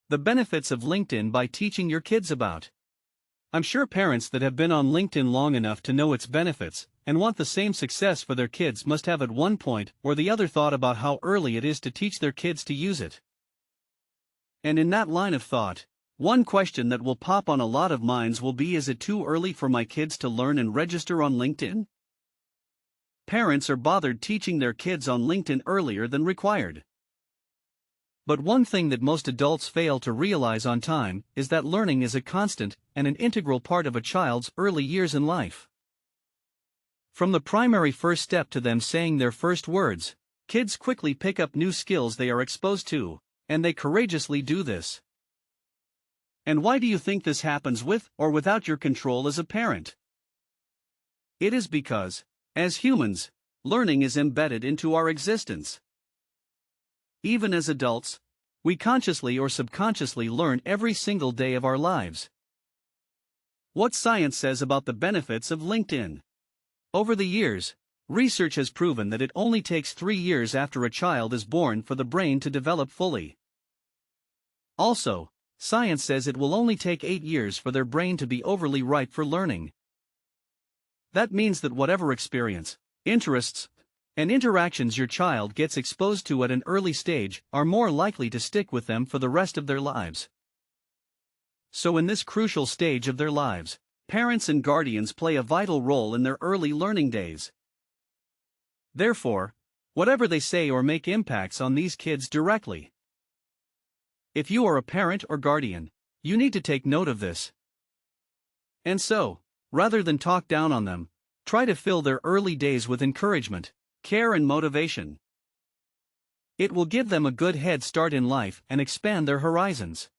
The benefits of LinkedIn by teaching your kids about. I'm sure parents that have been on LinkedIn long enough to know its benefits and want the same success for their kids must have at one point or the other thought about how early it is to teach their kids to use it. And in that line of thought, one question that will pop on a lot of minds will be, is it too early for my kids to learn and register on LinkedIn? Parents are bothered teaching their kids on LinkedIn earlier than required. But one thing that most adults fail to realize on time is that learning is a constant and an integral part of a child's early years in life. From the primary first step to them saying their first words, kids quickly pick up new skills they are exposed to, and they courageously do this. And why do you think this happens with or without your control as a parent? It is because, as humans, learning is embedded into our existence. Even as adults, we consciously or subconsciously learn every single day of our lives. What science says about the benefits of LinkedIn? Over the years, research has proven that it only takes 3 years after a child is born for the brain to develop fully. Also, science says it will only take 8 years for their brain to be overly ripe for learning. That means that whatever experience, interests, and interactions your child gets exposed to at an early stage are more likely to stick with them for the rest of their lives. So in this crucial stage of their lives, parents and guardians play a vital role in their early learning days. Therefore, whatever they say or make impacts on these kids directly. If you are a parent or guardian, you need to take note of this. And so, rather than talk down on them, try to fill their early days with encouragement, care and motivation. It will give them a good head start in life and expand their horizons.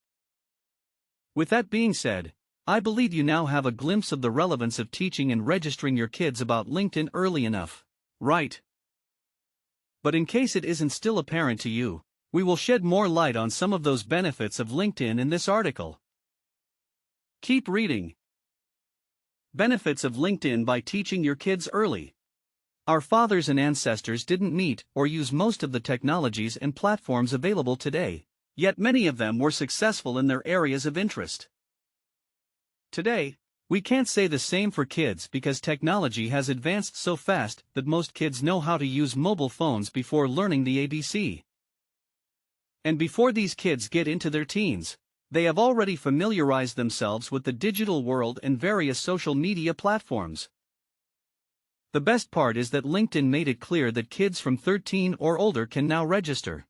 With that being said, I believe you now have a glimpse of the relevance of teaching and registering your kids about LinkedIn early enough, right? But in case it isn't still apparent to you, we will shed more light on some of those benefits of LinkedIn in this article. Keep reading. Benefits of LinkedIn by teaching your kids early. Our fathers and ancestors didn't meet or use most of the technologies and platforms available today, yet many of them were successful in their areas of interest. Today, we can't say the same for kids because technology has advanced so fast that most kids know how to use mobile phones before learning the ABC. And before these kids get into their teens, they have already familiarized themselves with the digital world and various social media platforms. The best part is that LinkedIn made it clear that kids from 13 or older can now register.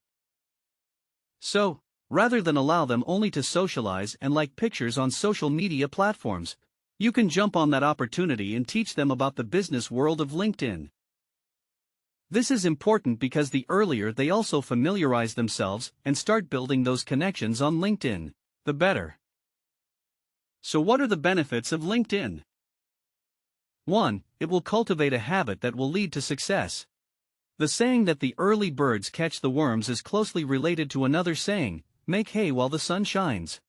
So, rather than allow them only to socialize and like pictures on social media platforms, you can jump on that opportunity and teach them about the business world of LinkedIn. This is important because the earlier they also familiarize themselves and start building those connections on LinkedIn, the better. So what are the benefits of LinkedIn? 1. It will cultivate a habit that will lead to success. The saying that the early birds catch the worms is closely related to another saying, make hay while the sun shines.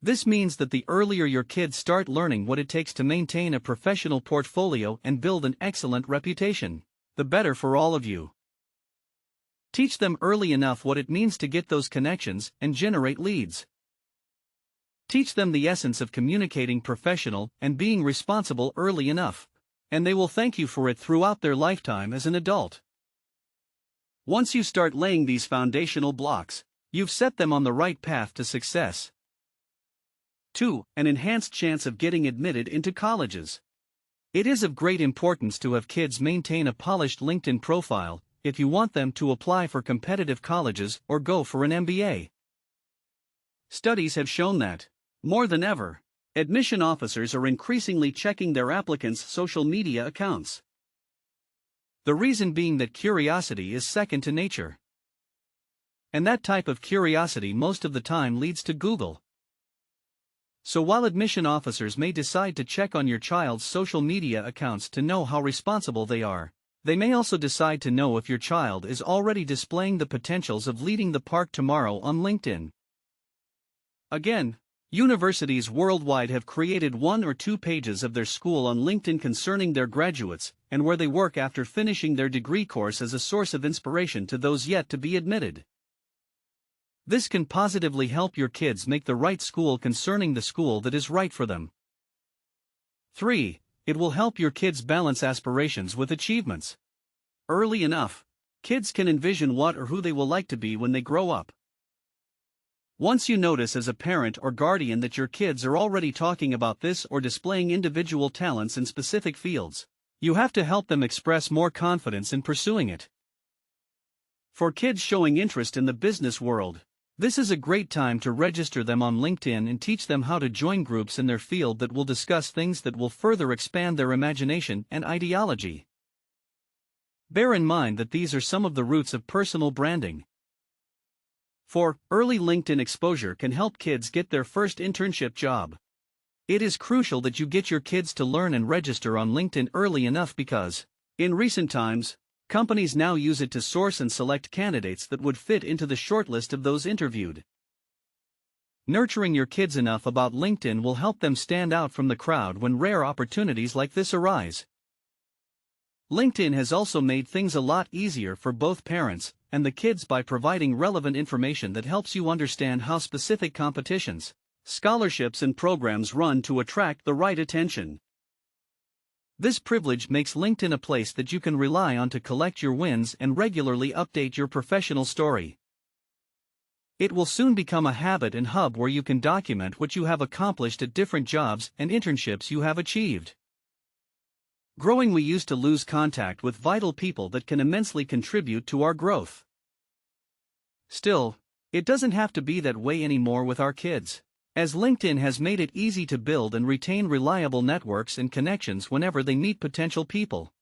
This means that the earlier your kids start learning what it takes to maintain a professional portfolio and build an excellent reputation, the better for all of you. Teach them early enough what it means to get those connections and generate leads. Teach them the essence of communicating professional and being responsible early enough, and they will thank you for it throughout their lifetime as an adult. Once you start laying these foundational blocks, you've set them on the right path to success. 2. An enhanced chance of getting admitted into colleges. It is of great importance to have kids maintain a polished LinkedIn profile if you want them to apply for competitive colleges or go for an MBA. Studies have shown that, more than ever, admission officers are increasingly checking their applicants' social media accounts. The reason being that curiosity is second to nature. And that type of curiosity most of the time leads to Google. So while admission officers may decide to check on your child's social media accounts to know how responsible they are, they may also decide to know if your child is already displaying the potentials of leading the park tomorrow on LinkedIn. Again, universities worldwide have created 1 or 2 pages of their school on LinkedIn concerning their graduates and where they work after finishing their degree course as a source of inspiration to those yet to be admitted. This can positively help your kids make the right school concerning the school that is right for them. 3. It will help your kids balance aspirations with achievements. Early enough, kids can envision what or who they will like to be when they grow up. Once you notice as a parent or guardian that your kids are already talking about this or displaying individual talents in specific fields, you have to help them express more confidence in pursuing it. For kids showing interest in the business world, this is a great time to register them on LinkedIn and teach them how to join groups in their field that will discuss things that will further expand their imagination and ideology. Bear in mind that these are some of the roots of personal branding. 4. Early LinkedIn exposure can help kids get their first internship job. It is crucial that you get your kids to learn and register on LinkedIn early enough because, in recent times, companies now use it to source and select candidates that would fit into the shortlist of those interviewed. Nurturing your kids enough about LinkedIn will help them stand out from the crowd when rare opportunities like this arise. LinkedIn has also made things a lot easier for both parents and the kids by providing relevant information that helps you understand how specific competitions, scholarships and programs run to attract the right attention. This privilege makes LinkedIn a place that you can rely on to collect your wins and regularly update your professional story. It will soon become a habit and hub where you can document what you have accomplished at different jobs and internships you have achieved. Growing, we used to lose contact with vital people that can immensely contribute to our growth. Still, it doesn't have to be that way anymore with our kids, as LinkedIn has made it easy to build and retain reliable networks and connections whenever they meet potential people.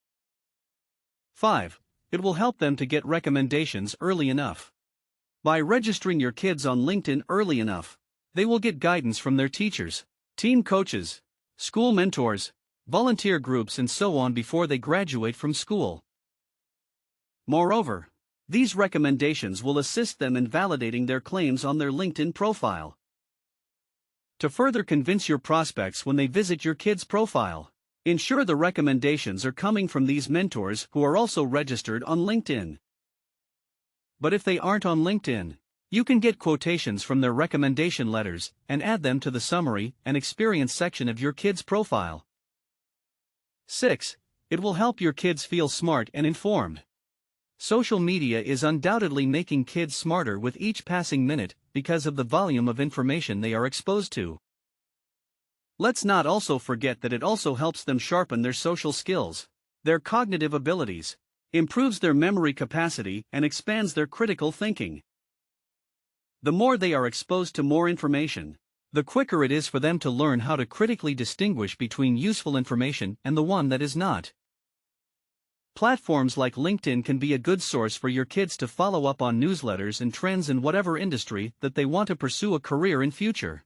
5. It will help them to get recommendations early enough. By registering your kids on LinkedIn early enough, they will get guidance from their teachers, team coaches, school mentors, volunteer groups and so on before they graduate from school. Moreover, these recommendations will assist them in validating their claims on their LinkedIn profile. To further convince your prospects when they visit your kid's profile, ensure the recommendations are coming from these mentors who are also registered on LinkedIn. But if they aren't on LinkedIn, you can get quotations from their recommendation letters and add them to the summary and experience section of your kid's profile. 6. It will help your kids feel smart and informed. Social media is undoubtedly making kids smarter with each passing minute because of the volume of information they are exposed to. Let's not also forget that it also helps them sharpen their social skills, their cognitive abilities, improves their memory capacity, and expands their critical thinking. The more they are exposed to more information, the quicker it is for them to learn how to critically distinguish between useful information and the one that is not. Platforms like LinkedIn can be a good source for your kids to follow up on newsletters and trends in whatever industry that they want to pursue a career in future.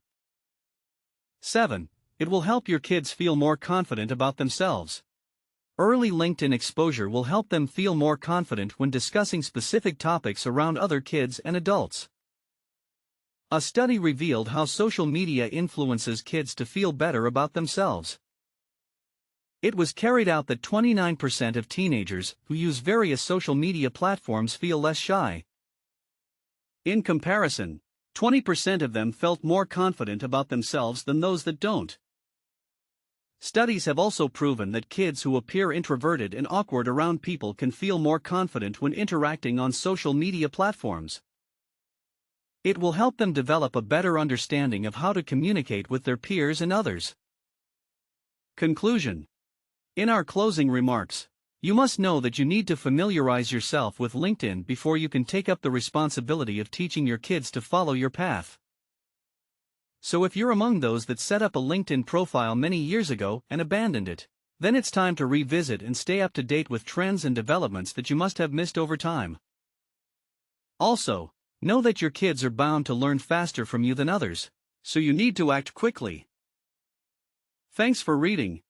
7. It will help your kids feel more confident about themselves. Early LinkedIn exposure will help them feel more confident when discussing specific topics around other kids and adults. A study revealed how social media influences kids to feel better about themselves. It was carried out that 29% of teenagers who use various social media platforms feel less shy. In comparison, 20% of them felt more confident about themselves than those that don't. Studies have also proven that kids who appear introverted and awkward around people can feel more confident when interacting on social media platforms. It will help them develop a better understanding of how to communicate with their peers and others. Conclusion. In our closing remarks, you must know that you need to familiarize yourself with LinkedIn before you can take up the responsibility of teaching your kids to follow your path. So if you're among those that set up a LinkedIn profile many years ago and abandoned it, then it's time to revisit and stay up to date with trends and developments that you must have missed over time. Also, know that your kids are bound to learn faster from you than others, so you need to act quickly. Thanks for reading.